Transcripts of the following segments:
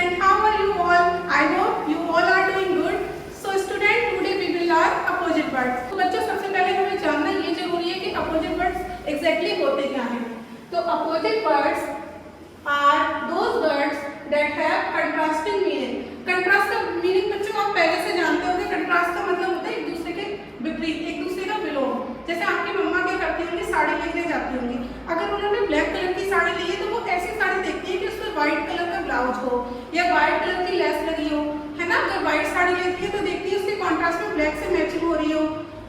and how are you all? I hope you all are doing good. So student, today we will learn opposite words. तो बच्चों सबसे पहले हमें जानना ये जरूरी है कि opposite words exactly होते क्या हैं। तो opposite words are those words that have contrasting meaning. Contrast का meaning बच्चों आप पहले से जानते होंगे। Contrast का मतलब होता है एक दूसरे के विपरीत, एक दूसरे का विलोम। जैसे आपकी मम्मा क्या करती होंगी, साड़ी लेने जाती होंगी, अगर उन्होंने ब्लैक कलर की साड़ी ली है तो वो ऐसी साड़ी देखती है कि उसमें व्हाइट कलर का ब्लाउज हो या व्हाइट कलर की लेस लगी हो, है ना। अगर व्हाइट साड़ी लेती है तो देखती है उसके कॉन्ट्रास्ट में ब्लैक से मैचिंग हो रही हो।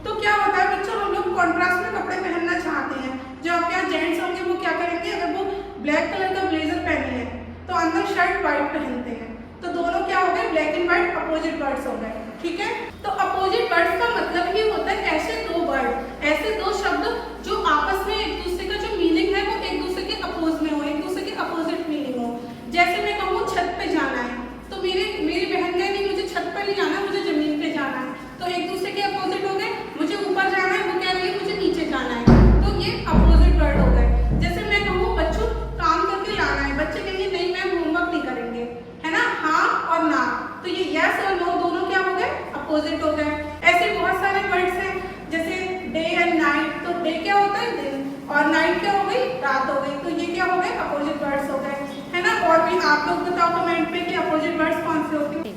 तो क्या होता है बच्चों, हम लोग कॉन्ट्रास्ट में कपड़े पहनना चाहते हैं। जो आपके यहाँ जेंट्स होंगे वो क्या करेंगे, अगर वो ब्लैक कलर का ब्लेजर पहनी है तो अंदर शर्ट व्हाइट पहनते हैं। तो दोनों क्या हो गए, black and white opposite words हो गए, ठीक है। तो अपोजिट वर्ड्स का मतलब ये होता है ऐसे दो वर्ड, ऐसे दो शब्द जो आपस में एक दूसरे का जो मीनिंग है वो एक दूसरे के अपोज में हो, एक दूसरे के अपोजिट मीनिंग हो। जैसे मैं कहूँ छत पे जाना है तो मेरी बहन कहे नहीं मुझे छत पर नहीं जाना, मुझे जमीन पे जाना है, तो एक दूसरे के अपोजिट हो गए। मुझे ऊपर जाना है, वो कह रही है मुझे नीचे जाना है, तो ये अपोजिट वर्ड हो गए। जैसे मैं कहूँ बच्चों काम करके लाना है, बच्चे कहेंगे नहीं मैम होमवर्क नहीं करेंगे, है ना, हाँ और ना, तो ये यस और नो दोनों क्या हो गए, अपोजिट हो गए। ऐसे बहुत सारे वर्ड्स हैं जैसे डे एंड नाइट, तो डे क्या होता है दिन और नाइट क्या हो गई, रात हो गई, तो ये क्या हो गए, अपोजिट वर्ड्स हो गए, है ना। और भी आप लोग बताओ कमेंट पे कि अपोजिट वर्ड्स कौन से होते हैं।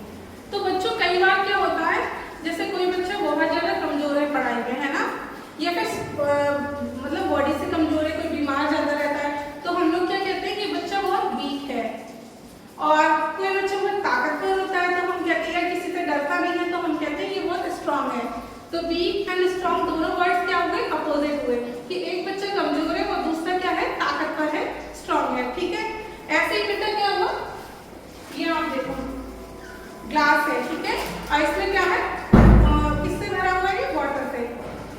तो बच्चों कई बार क्या होता है, जैसे कोई बच्चा बहुत ज्यादा कमजोर है पढ़ाई में, है ना, या फिर मतलब बॉडी से कमजोर है, कोई बीमार ज्यादा रहता है, तो हम लोग क्या कहते हैं कि बच्चा बहुत वीक है। और कोई बच्चा बहुत ताकतवर होता है तो हम कहते हैं किसी से डरता नहीं है तो हम कहते हैं ये बहुत स्ट्रांग है। तो वीक एंड स्ट्रांग दोनों वर्ड्स क्या हो गए, अपोजिट हुए, कि एक बच्चा कमजोर है और दूसरा क्या है, ताकतवर है, स्ट्रांग है, ठीक है। ऐसे ही बेटा क्या हुआ, ये आप देखो ग्लास है, ठीक है, और इसमें क्या है, किससे भरा हुआ है, ये वाटर से,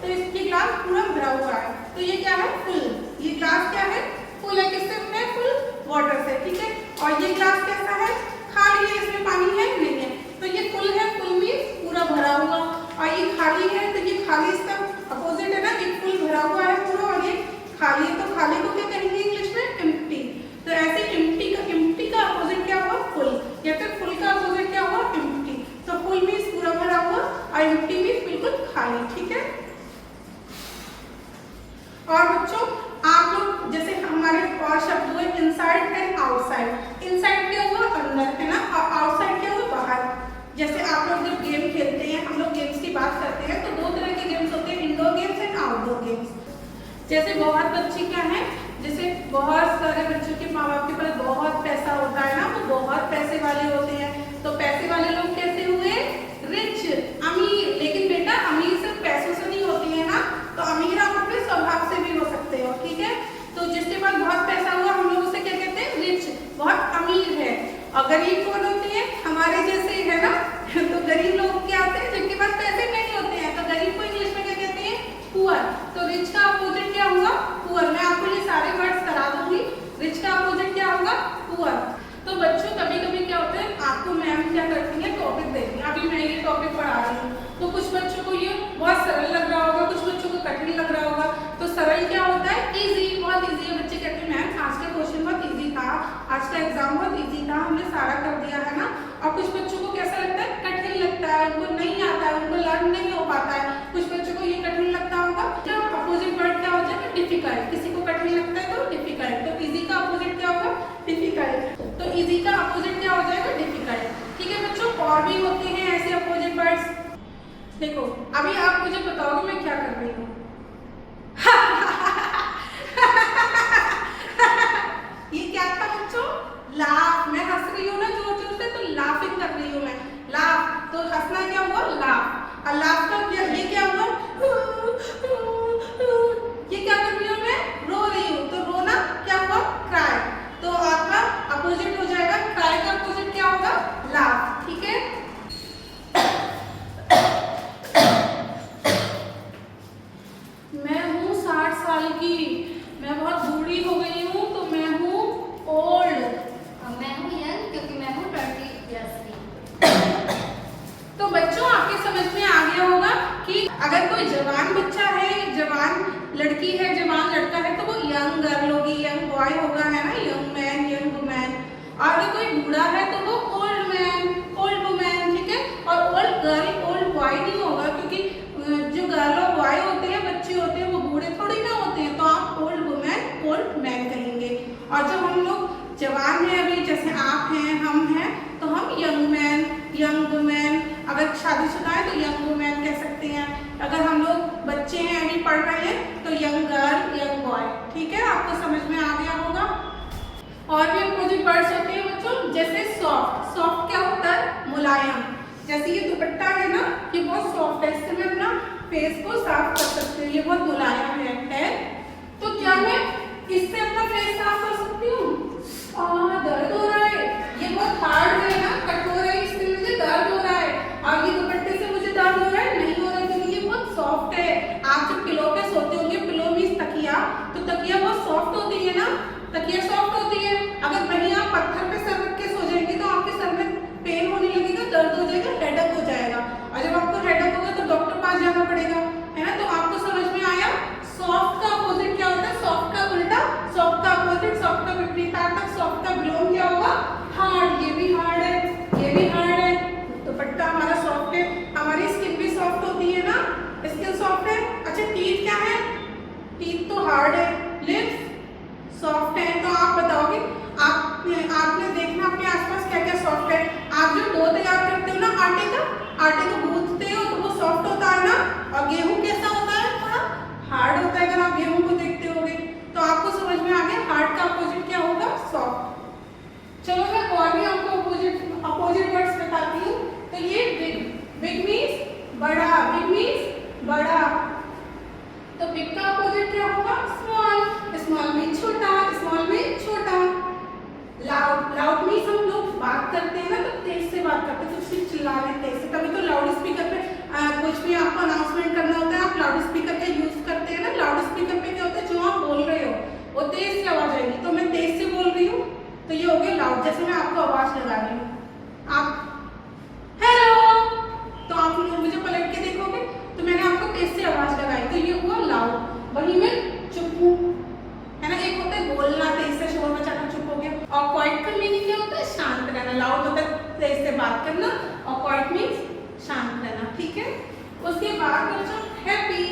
तो इसकी ग्लास पूरा भरा हुआ है, तो ये क्या है, फुल। ये ग्लास क्या है, फुल है, किससे है, फुल वाटर से, ठीक है। और ये ग्लास कैसा है, खाली है, इसमें पानी है नहीं है, तो ये फुल है, फुल मींस पूरा भरा हुआ, और ये खाली है, तो ये खाली इसका अपोजिट है ना, ये फुल भरा हुआ है पूरा और ये खाली है, तो खाली को क्या कहेंगे इंग्लिश में, एम्प्टी। तो ऐसे एम्प्टी का अपोजिट क्या हुआ, फुल, या फिर फुल का अपोजिट क्या हुआ, एम्प्टी। तो फुल मींस पूरा भरा हुआ और एम्प्टी मींस बिल्कुल खाली, ठीक है। और बच्चों आप लोग जैसे हमारे और शब्द हुए इनसाइड एंड आउटसाइड। इनसाइड क्या हुआ, अंदर, है ना, और आउटसाइड क्या हुआ, बाहर। जैसे आप लोग जब गेम खेलते हैं, हम लोग गेम्स की बात करते हैं, तो दो तरह के गेम्स होते हैं, indoor games and outdoor games. जैसे बहुत बच्चे क्या है, जैसे बहुत सारे बच्चों के माँ बाप के पास बहुत पैसा होता है ना, वो बहुत पैसे वाले होते हैं, तो पैसे वाले लोग कैसे हुए, रिच, अमीर। लेकिन बेटा अमीर सिर्फ पैसों से नहीं होती है ना, तो अमीर आप अपने स्वभाव से भी हो सकते हो, ठीक है। तो जिसके पास बहुत पैसा हुआ हम लोग उसे क्या कहते हैं, रिच, बहुत अमीर है। और गरीब कौन होते हैं, हमारे जैसे, है ना, तो गरीब लोग क्या होते हैं, जिनके पास पैसे नहीं होते हैं, तो गरीब को इंग्लिश में क्या कहते हैं, पुअर। तो रिच का अपोजिट क्या हुआ, पुअर। मैं आपको ये सारे वर्ड्स करा दूंगी। रिच का अपोजिट क्या होगा, पुअर। तो बच्चों कभी कभी क्या होता है, आपको मैम क्या करती है, टॉपिक देती है, अभी मैं ये टॉपिक पढ़ा रही हूँ, तो कुछ बच्चों को ये बहुत सरल लग रहा होगा, कुछ बच्चों को कठिन लग रहा होगा। तो सरल क्या होता है, इजी, बहुत इजी है। बच्चे कहते हैं मैम आज का क्वेश्चन बहुत इजी था, आज का एग्जाम बहुत इजी था, हमने सारा कर दिया, है ना। और कुछ बच्चों को कैसा लगता है, कठिन लगता है, उनको नहीं आता है, उनको लर्न नहीं हो पाता है, कुछ बच्चों को ये कठिन लगता होगा। क्या अपोजिट वर्ड क्या हो जाएगा, डिफिकल्ट। किसी को कठिन लगता है तो डिफिकल्ट, तो इजी का अपोजिट क्या होगा, डिफिकल्ट। तो इजी का अपोजिट क्या हो जाएगा, डिफिकल्ट, ठीक है बच्चों। और भी होते हैं ऐसे अपोजिट वर्ड्स। देखो अभी आप मुझे बताओगे मैं क्या कर रही हूँ ये क्या था बच्चों, लाफ। मैं हंस रही हूँ ना जोर जोर से, तो लाफिंग कर रही हूँ मैं, लाफ। तो हंसना क्या हुआ, लाफ। और लाफ का क्या, ये क्या हुआ, ये क्या कर रही हूँ मैं, रो रही हूँ, तो रोना क्या हुआ, क्राई। तो आपका अपोजिट हो जाएगा, क्राई का अपोजिट क्या होगा, लाफ, ठीक है। मैं हूँ 60 साल की, मैं बहुत बूढ़ी हो गई हूँ, तो मैं हूँ ओल्ड। मैं हूँ यंग क्योंकि मैं हूँ 20 इयर्स की। तो बच्चों आपके समझ में आ गया होगा कि अगर कोई जवान बच्चा है, जवान लड़की है, जवान लड़का है, तो वो यंग गर्ल होगी, यंग बॉय होगा, है ना, यंग मैन, यंग वुमेन। और अगर कोई बूढ़ा है तो वो जवान हैं अभी, जैसे आप हैं, हम हैं, तो हम यंग मैन, यंग वुमेन, अगर शादीशुदा है तो यंग वुमेन कह सकते हैं। अगर हम लोग बच्चे हैं अभी पढ़ रहे हैं तो यंग गर्ल, यंग बॉय। ठीक है, आपको समझ में आ गया होगा। और भी अपोजिट वर्ड्स होते हैं बच्चों, जैसे सॉफ्ट। सॉफ्ट क्या होता है? मुलायम। जैसे ये दुपट्टा है ना, ये बहुत सॉफ्ट है, इससे मैं अपना फेस को साफ कर सकती हूँ, ये बहुत मुलायम है। तो क्या मैं इससे अपना फेस साफ कर सकती हूँ? दर्द हो रहा है, ये बहुत हार्ड है ना, कठोर है, इससे मुझे दर्द हो रहा है। और ये दुपट्टे से मुझे दर्द हो रहा है? नहीं हो रहा है, क्योंकि ये बहुत सॉफ्ट है। आप जब पिलो पे सोते होंगे, पिलो मींस तकिया, तो तकिया बहुत सॉफ्ट होती है ना, तकिया सॉफ्ट होती है। अगर वहीं आप पत्थर पे सर रख के सो जाएंगे तो आपके सर में पेन होने लगेगा, दर्द हो जाएगा, हेडेक हो जाएगा। और जब आपको हेडेक होगा तो डॉक्टर पास जाना पड़ेगा, है ना। तो आपको समझ में आया सॉफ्ट का अपोजिट क्या होता है? सॉफ्ट का उल्टा, सॉफ्ट का अपोजिट, सॉफ्ट का विपरीतार्थक, सॉफ्ट का विलोम क्या होगा? हार्ड। ये भी हार्ड है, ये भी हार्ड है। दुपट्टा हमारा सॉफ्ट है, हमारी स्किन भी सॉफ्ट होती है ना, स्किन सॉफ्ट है। अच्छा, टीथ क्या है? टीथ तो हार्ड है। लिप्स सॉफ्ट है। तो आप बताओगे, आपने देखना अपने आसपास क्या क्या सॉफ्ट है। आप जो डो तैयार करते हो ना आटे को गूंथते हो तो वो सॉफ्ट होता है ना। और गेहूं कैसा होता है? थोड़ा हार्ड होता है। अगर आप गेहूं को देखते होगे तो आपको समझ में आ गया हार्ड का अपोजिट क्या होगा? सॉफ्ट। चलो मैं और भी आपको अपोजिट वर्ड्स बताती हूँ। तो ये बिग मीन्स बड़ा, बिग मीन्स बड़ा। तो बिग का अपोजिट क्या होगा? स्मॉल। स्मॉल मीन्स छोटा, स्मॉल मीन्स छोटा। लाउड, लाउड मीन्स हम लोग बात करते हैं ना तो तेज से बात करते हैं, कुछ भी चिल्ला रहे हैं तेज से। तभी तो लाउड स्पीकर पे कुछ भी आपको अनाउंसमेंट करना होता है, आप लाउड स्पीकर का यूज करते हैं ना। लाउड स्पीकर पे क्या होता है? जो आप बोल रहे हो वो तेज से आवाज आएगी। तो मैं तेज से बोल रही हूँ तो ये हो गया लाउड। जैसे मैं आपको आवाज लगा रही हूँ, आप हेलो, तो आप मुझे पलट के देखोगे तो मैंने आपको तेज से आवाज लगाई, तो ये हुआ लाउड। वही मैं चुप हूँ, है ना। एक होता है बोलना, तेज से शोर मचाना, चुप हो गया। और क्वाइट का मीनिंग क्या होता है? शांत रहना। लाउड होता है तेज से बात करना और क्वाइट मीन्स शांत रहना। ठीक है। उसके बाद बच्चों हैप्पी।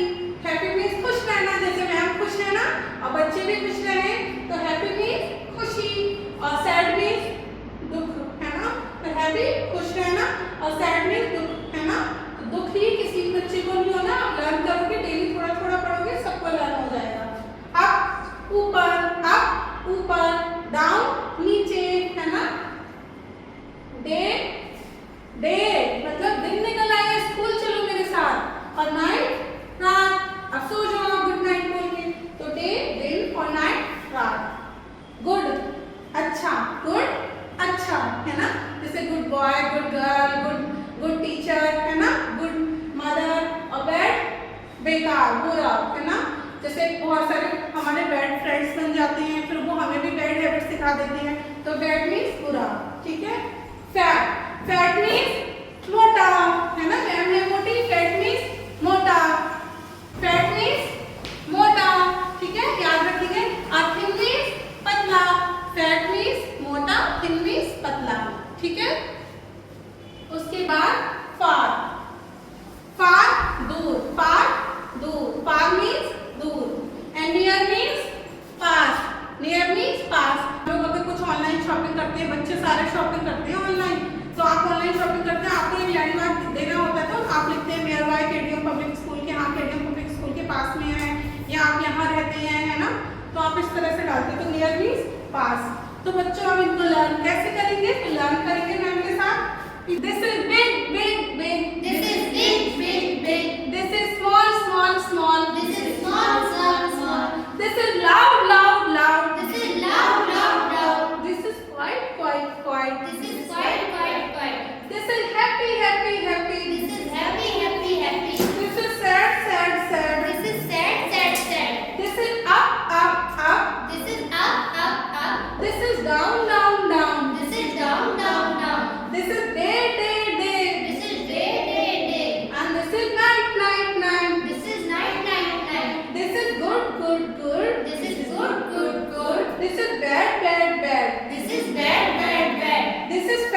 हैप्पी मीन्स खुश रहना। जैसे मैम खुश है ना और बच्चे भी खुश रहे तो हैप्पी मीन्स खुशी। और सैड मीन्स दुख, है ना। तो हैप्पी खुश रहना और सैड मीन्स दुख, है ना। तो दुख ही किसी बच्चे को नहीं होना। आप लर्न करोगे, डेली थोड़ा थोड़ा पढ़ोगे, सबको लर्न हो जाएगा। अप ऊपर, अप ऊपर, डाउन नीचे, है ना। डे डे मतलब दिन निकल आए, स्कूल चलो मेरे साथ। और नाइट रात, अब सो जाओ गुड नाइट बोल के। तो डे दिन और नाइट रात। गुड अच्छा, गुड अच्छा, है ना। जैसे good boy, good girl, good teacher, है ना। Good mother. और बैड बेकार, बुरा, है ना। जैसे बहुत सारे हमारे बैड फ्रेंड्स बन जाते हैं, फिर वो हमें भी बैड हैबिट सिखा देते हैं। तो बैड मीन्स बुरा। ठीक है। फैट, फैट मीन्स मोटा, है ना। मैम है मोटी, फैट मीन्स मोटा। फैट मीन्स मोटा, ठीक है, याद रखिए। और थिन मीन्स पतला। फैट मीन्स मोटा, थिन मीन्स पतला। ठीक है। उसके बाद फार। फार दूर, फार दूर, फार मीन्स दूर। एंड नियर मीन्स पास, नियर मीन्स पास। लोग अगर कुछ ऑनलाइन शॉपिंग करते हैं, बच्चे सारे शॉपिंग करते हैं ऑनलाइन, तो आप ऑनलाइन शॉपिंग करते हैं, आपको एक लैंडमार्क देना होता है तो आप लिखते हैं near by KDM public school के, हाँ केडीएम पब्लिक स्कूल के पास में है, या आप यहाँ रहते हैं, है ना। तो आप इस तरह से डालते हैं। तो नियर मीन्स पास। तो बच्चों हम इनको लर्न कैसे करेंगे? तो लर्न करेंगे मैम के साथ। This is big big big, This is big, big, big. This is small small small, This is small, small, small. This is loud loud loud, This is loud, loud, loud. This is quiet quiet quiet, This is quiet, quiet, quiet. This is happy happy happy, This is happy, happy, happy. This is sad sad sad, This is sad, sad, sad. This is up up up, This is up, up, up. This is down down down, This is down, down, down. This is day day day, This is day, day, day. and this is night night night, This is night, night, night. this is good good good, This is good, good, good. this is bad bad bad, This is bad, bad, bad. this is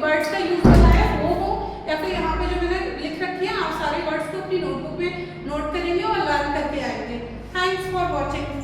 words का use करना है वो हो, या फिर यहाँ पे जो मैंने लिख रखी है आप सारे वर्ड्स को अपनी नोटबुक में नोट करेंगे और लर्न करके आएंगे। Thanks for watching.